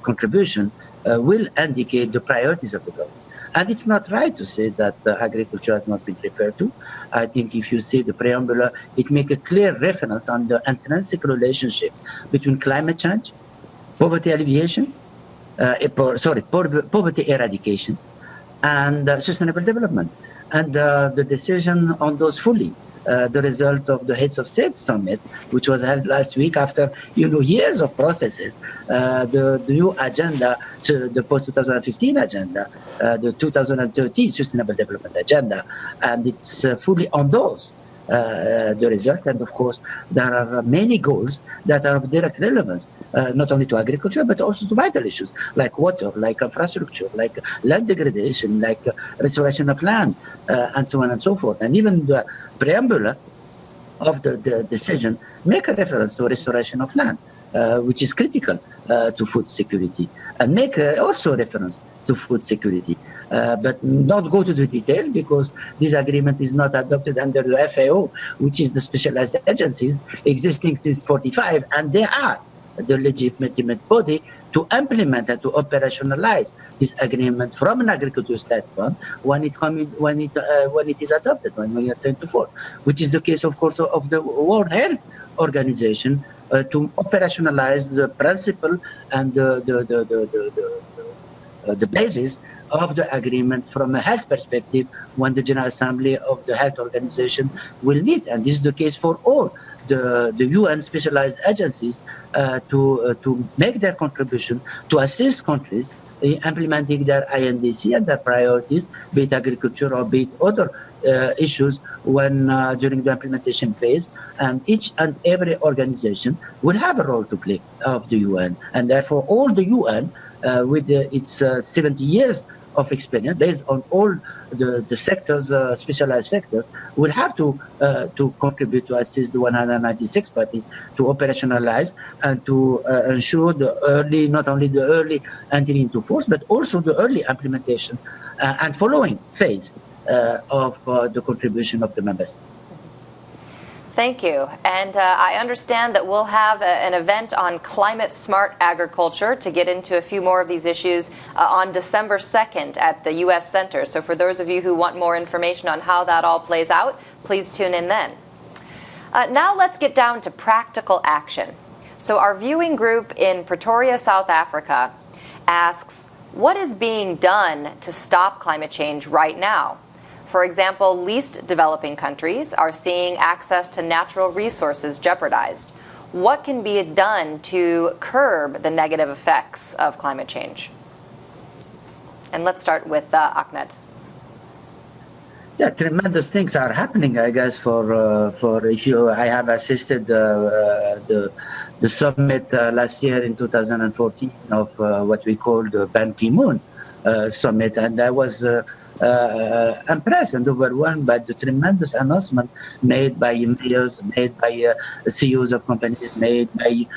contribution will indicate the priorities of the government. And it's not right to say that agriculture has not been referred to. I think if you see the preamble, it makes a clear reference on the intrinsic relationship between climate change, poverty alleviation, poverty eradication, and sustainable development. And the decision on those fully, the result of the Heads of State Summit, which was held last week after years of processes, the new agenda, so the post-2015 agenda, the 2030 Sustainable Development Agenda, and it's fully endorsed the result. And of course, there are many goals that are of direct relevance, not only to agriculture, but also to vital issues like water, like infrastructure, like land degradation, like restoration of land, and so on and so forth. And even the preamble of the decision make a reference to restoration of land, which is critical to food security, and make also reference to food security. But not go to the detail, because this agreement is not adopted under the FAO, which is the specialized agencies existing since 1945, and they are the legitimate body to implement and to operationalize this agreement from an agricultural standpoint when it is adopted, when we are into force, which is the case, of course, of the World Health Organization to operationalize the principle and the basis of the agreement from a health perspective when the General Assembly of the Health Organization will meet. And this is the case for all the UN specialized agencies to make their contribution to assist countries in implementing their INDC and their priorities, be it agriculture or be it other issues when during the implementation phase. And each and every organization will have a role to play of the UN. And therefore, all the UN with its 70 years of experience, based on all the sectors, specialized sectors, will have to contribute to assist the 196 parties to operationalize and to ensure the early, not only the early entry into force, but also the early implementation and following phase of the contribution of the member states. Thank you. And I understand that we'll have an event on climate smart agriculture to get into a few more of these issues on December 2nd at the U.S. Center. So for those of you who want more information on how that all plays out, please tune in then. Now let's get down to practical action. So our viewing group in Pretoria, South Africa asks, what is being done to stop climate change right now? For example, least developing countries are seeing access to natural resources jeopardized. What can be done to curb the negative effects of climate change? And let's start with Ahmed. Yeah, tremendous things are happening, I guess, I have assisted the summit last year in 2014 of what we call the Ban Ki-moon summit, and I was impressed and overwhelmed by the tremendous announcement made by mayors, made by CEOs of companies, made by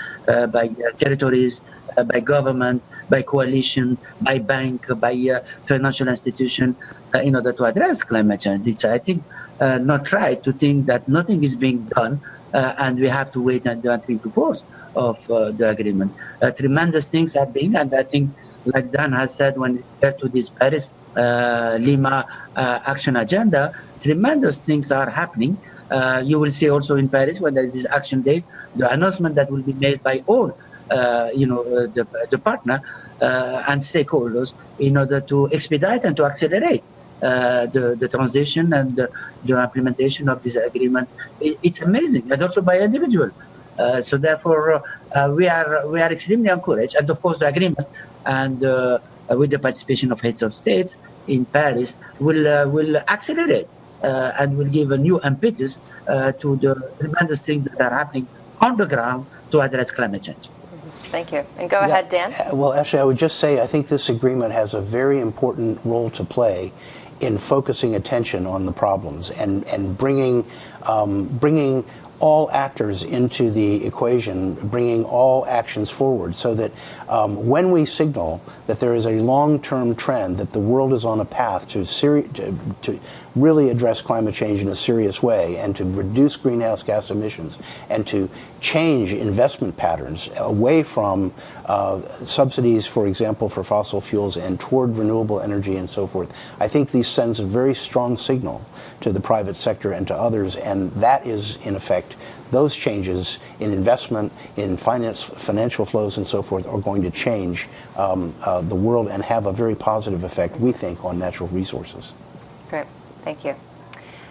territories, by government, by coalition, by bank, by financial institution, in order to address climate change. It's, I think, not right to think that nothing is being done and we have to wait until entry into force of the agreement. Tremendous things are being, and I think, like Dan has said, when we get to this Paris Lima action agenda, tremendous things are happening. You will see also in Paris, when there is this action date, the announcement that will be made by all the partner and stakeholders in order to expedite and to accelerate the transition and the implementation of this agreement. It's amazing, and also by individual. So therefore, we are extremely encouraged, and of course the agreement and with the participation of heads of states in Paris will accelerate and will give a new impetus to the tremendous things that are happening on the ground to address climate change. Thank you. And go ahead, Dan. Well, actually, I would just say I think this agreement has a very important role to play in focusing attention on the problems and bringing all actors into the equation, bringing all actions forward, so that when we signal that there is a long-term trend, that the world is on a path to really address climate change in a serious way and to reduce greenhouse gas emissions and to change investment patterns away from subsidies, for example, for fossil fuels and toward renewable energy and so forth, I think this sends a very strong signal to the private sector and to others, and that is, in effect, those changes in investment, in financial flows and so forth are going to change the world and have a very positive effect, we think, on natural resources. Great. Thank you.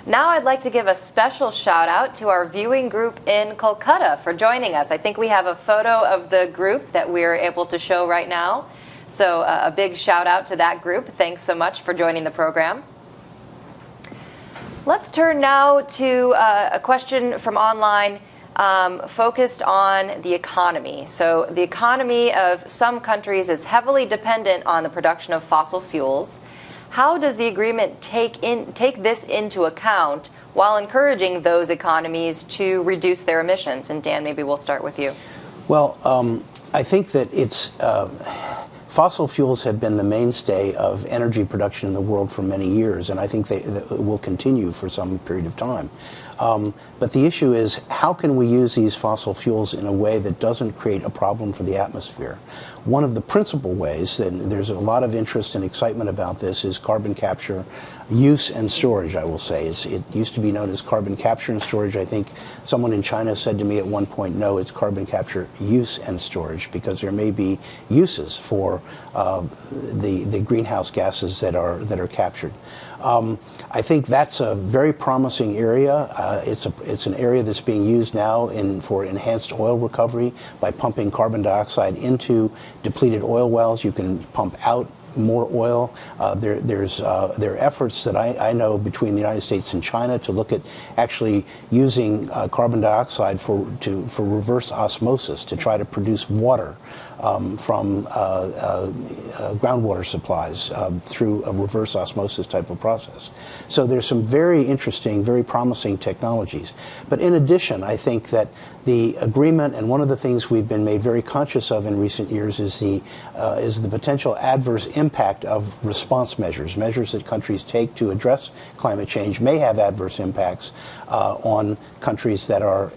Now I'd like to give a special shout out to our viewing group in Kolkata for joining us. I think we have a photo of the group that we're able to show right now. So a big shout out to that group. Thanks so much for joining the program. Let's turn now to a question from online focused on the economy. So the economy of some countries is heavily dependent on the production of fossil fuels. How does the agreement take this into account while encouraging those economies to reduce their emissions? And Dan, maybe we'll start with you. Well, I think that fossil fuels have been the mainstay of energy production in the world for many years, and I think they will continue for some period of time. But the issue is, how can we use these fossil fuels in a way that doesn't create a problem for the atmosphere? One of the principal ways, and there's a lot of interest and excitement about this, is carbon capture, use and storage, I will say. It used to be known as carbon capture and storage. I think someone in China said to me at one point, no, it's carbon capture, use and storage, because there may be uses for the greenhouse gases that are captured. I think that's a very promising area. It's an area that's being used now for enhanced oil recovery by pumping carbon dioxide into depleted oil wells. You can pump out more oil. There are efforts that I know between the United States and China to look at actually using carbon dioxide for reverse osmosis to try to produce water from groundwater supplies through a reverse osmosis type of process. So there's some very interesting, very promising technologies. But in addition, I think that the agreement, and one of the things we've been made very conscious of in recent years, is the potential adverse impact of response measures. Measures that countries take to address climate change may have adverse impacts on countries that are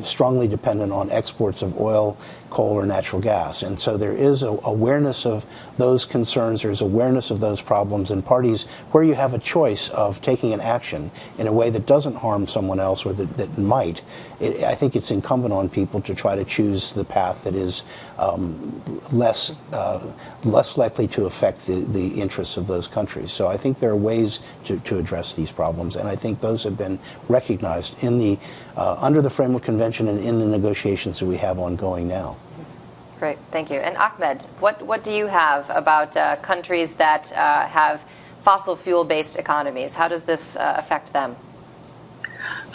strongly dependent on exports of oil, coal, or natural gas. And so there is awareness of those concerns, there's awareness of those problems, and parties where you have a choice of taking an action in a way that doesn't harm someone else or that might, I think it's incumbent on people to try to choose the path that is less likely to affect the interests of those countries. So I think there are ways to address these problems, and I think those have been recognized in the under the Framework Convention and in the negotiations that we have ongoing now. Great, thank you. And Ahmed, what do you have about countries that have fossil fuel-based economies? How does this affect them?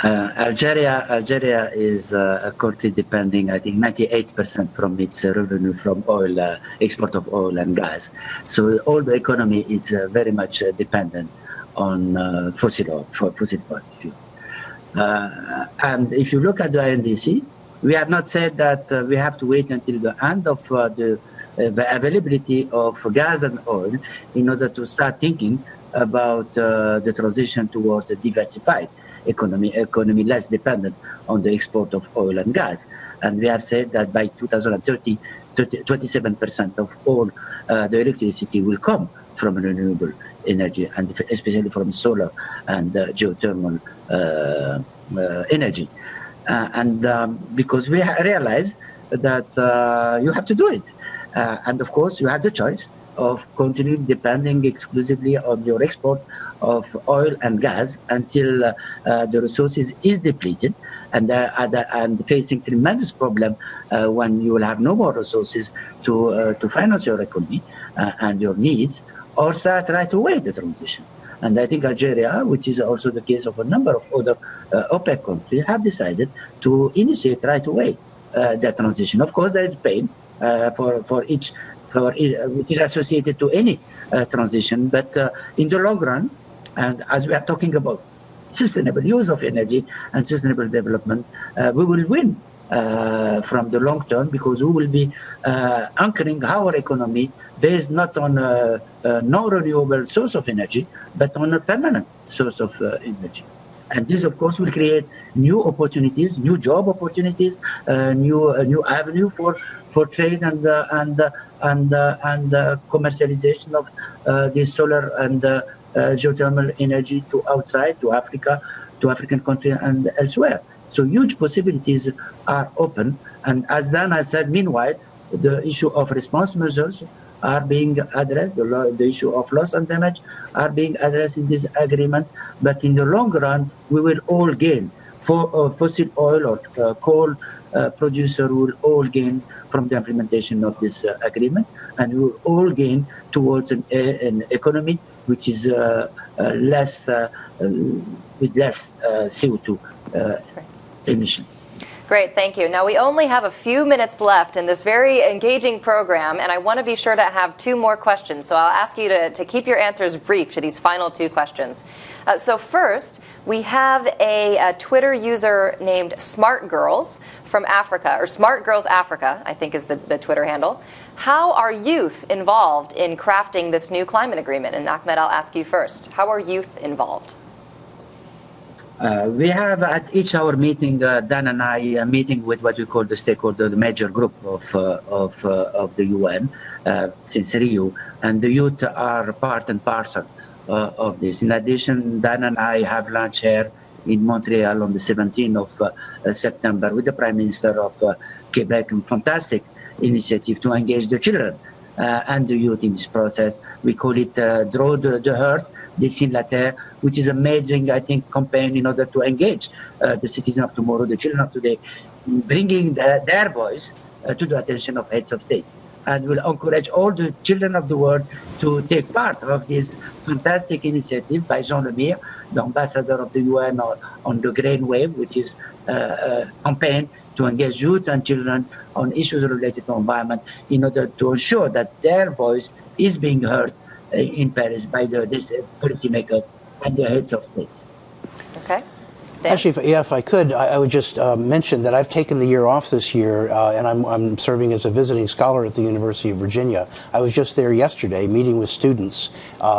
Algeria is a country depending, I think, 98% from its revenue from oil, export of oil and gas. So all the economy is very much dependent on fossil fuel. And if you look at the INDC, we have not said that we have to wait until the end of the availability of gas and oil in order to start thinking about the transition towards a diversified economy less dependent on the export of oil and gas. And we have said that by 2030, 27% of all the electricity will come from renewable energy, and especially from solar and geothermal energy. Because we realize that you have to do it. And of course, you have the choice of continuing depending exclusively on your export of oil and gas until the resources is depleted, and facing tremendous problem when you will have no more resources to finance your economy and your needs, or start right away the transition. And I think Algeria, which is also the case of a number of other OPEC countries, have decided to initiate right away that transition. Of course, there is pain which is associated to any transition, but in the long run, and as we are talking about sustainable use of energy and sustainable development, we will win from the long term, because we will be anchoring our economy based not on a non-renewable source of energy, but on a permanent source of energy. And this, of course, will create new opportunities, new job opportunities, new avenue for trade and commercialization of this solar and geothermal energy to outside, to Africa, to African countries and elsewhere. So huge possibilities are open. And as Dana said, meanwhile, the issue of response measures are being addressed, the issue of loss and damage are being addressed in this agreement. But in the long run, we will all gain. For fossil oil or coal producer will all gain from the implementation of this agreement, and we will all gain towards an economy which is less with less CO2 emission. Great, thank you. Now, we only have a few minutes left in this very engaging program, and I want to be sure to have two more questions. So I'll ask you to keep your answers brief to these final two questions. So first, we have a Twitter user named Smart Girls from Africa, or Smart Girls Africa, I think is the Twitter handle. How are youth involved in crafting this new climate agreement? And Ahmed, I'll ask you first. How are youth involved? We have at each our meeting, Dan and I, a meeting with what we call the stakeholder, the major group of the UN since Rio, and the youth are part and parcel of this. In addition, Dan and I have lunch here in Montreal on the 17th of September with the Prime Minister of Quebec, a fantastic initiative to engage the children and the youth in this process. We call it Draw the Heart, Dessine la Terre, which is amazing, I think, campaign in order to engage the citizens of tomorrow, the children of today, bringing their voice to the attention of heads of states. And we'll encourage all the children of the world to take part of this fantastic initiative by Jean Lemire, the ambassador of the UN on the Green Wave, which is a campaign to engage youth and children on issues related to environment in order to ensure that their voice is being heard in Paris by the policymakers and the heads of states. Okay. Actually, if I could, I would just mention that I've taken the year off this year, and I'm serving as a visiting scholar at the University of Virginia. I was just there yesterday meeting with students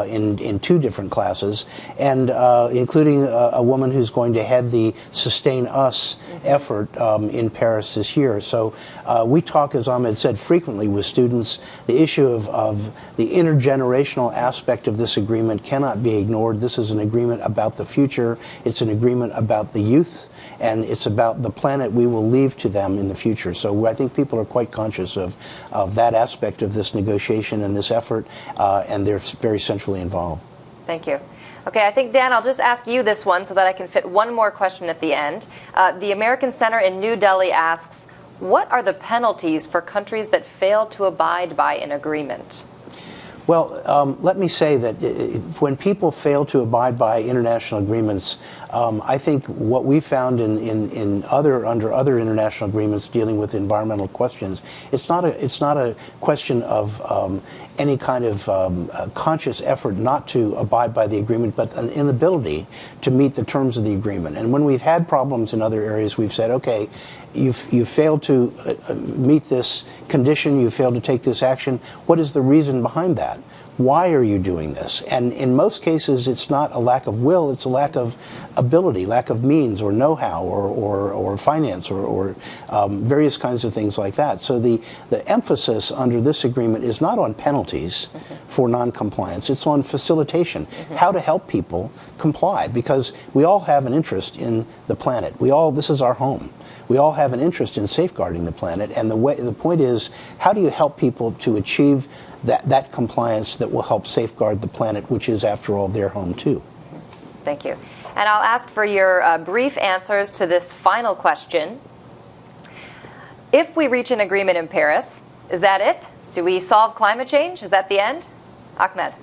in two different classes, and including a woman who's going to head the Sustain Us effort in Paris this year. So we talk, as Ahmed said, frequently with students. The issue of the intergenerational aspect of this agreement cannot be ignored. This is an agreement about the future. It's an agreement about the youth, and it's about the planet we will leave to them in the future. So I think people are quite conscious of that aspect of this negotiation and this effort, and they're very centrally involved. Thank you. Okay, I think, Dan, I'll just ask you this one so that I can fit one more question at the end. The American Center in New Delhi asks, what are the penalties for countries that fail to abide by an agreement? Well, let me say that when people fail to abide by international agreements, I think what we found under other international agreements dealing with environmental questions, it's not a question of any kind of conscious effort not to abide by the agreement, but an inability to meet the terms of the agreement. And when we've had problems in other areas, we've said, okay, you've failed to meet this condition, you failed to take this action. What is the reason behind that? Why are you doing this? And in most cases, it's not a lack of will, it's a lack of ability, lack of means or know-how or finance or various kinds of things like that. So the emphasis under this agreement is not on penalties for non-compliance, it's on facilitation, how to help people comply, because we all have an interest in the planet. This is our home. We all have an interest in safeguarding the planet, and the point is, how do you help people to achieve that compliance that will help safeguard the planet, which is, after all, their home too? Thank you. And I'll ask for your brief answers to this final question. If we reach an agreement in Paris, is that it? Do we solve climate change? Is that the end? Ahmed?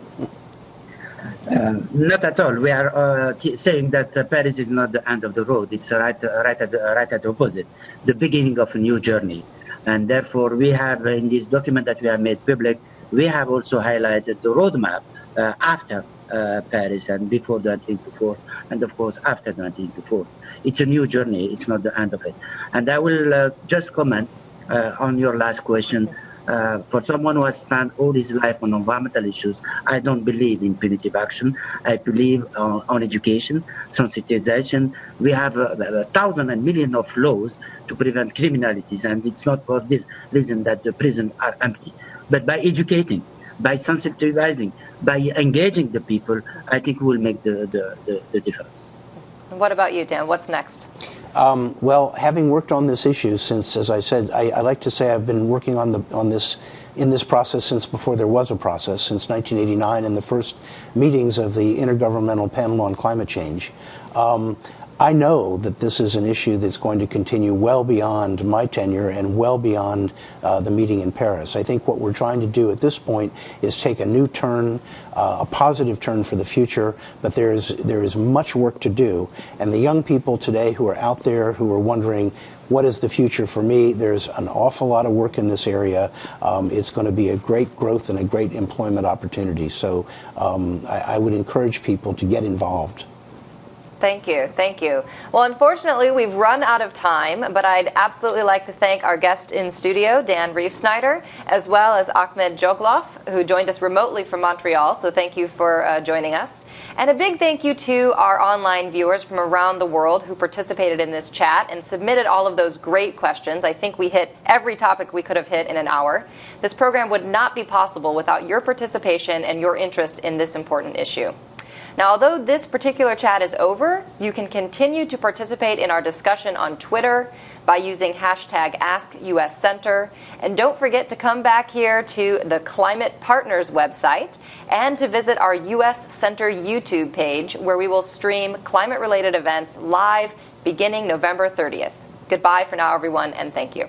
Not at all. We are saying that Paris is not the end of the road. It's right at the opposite, the beginning of a new journey. And therefore, we have in this document that we have made public, we have also highlighted the roadmap after Paris and before the 1924, and of course after the 1924. It's a new journey. It's not the end of it. And I will just comment on your last question. For someone who has spent all his life on environmental issues, I don't believe in punitive action. I believe on education, sensitization. We have thousands and millions of laws to prevent criminalities, and it's not for this reason that the prisons are empty. But by educating, by sensitizing, by engaging the people, I think we will make the difference. And what about you, Dan? What's next? Well, having worked on this issue since, as I said, I like to say I've been working on this process since before there was a process, since 1989 and the first meetings of the Intergovernmental Panel on Climate Change. I know that this is an issue that's going to continue well beyond my tenure and well beyond the meeting in Paris. I think what we're trying to do at this point is take a new turn, a positive turn for the future, but there is much work to do. And the young people today who are out there who are wondering, what is the future for me? There's an awful lot of work in this area. It's going to be a great growth and a great employment opportunity. So I would encourage people to get involved. Thank you. Thank you. Well, unfortunately, we've run out of time, but I'd absolutely like to thank our guest in studio, Dan Reifsnyder, as well as Ahmed Djoghlaf, who joined us remotely from Montreal. So thank you for joining us. And a big thank you to our online viewers from around the world who participated in this chat and submitted all of those great questions. I think we hit every topic we could have hit in an hour. This program would not be possible without your participation and your interest in this important issue. Now, although this particular chat is over, you can continue to participate in our discussion on Twitter by using hashtag AskUSCenter. And don't forget to come back here to the Climate Partners website and to visit our US Center YouTube page, where we will stream climate-related events live beginning November 30th. Goodbye for now, everyone, and thank you.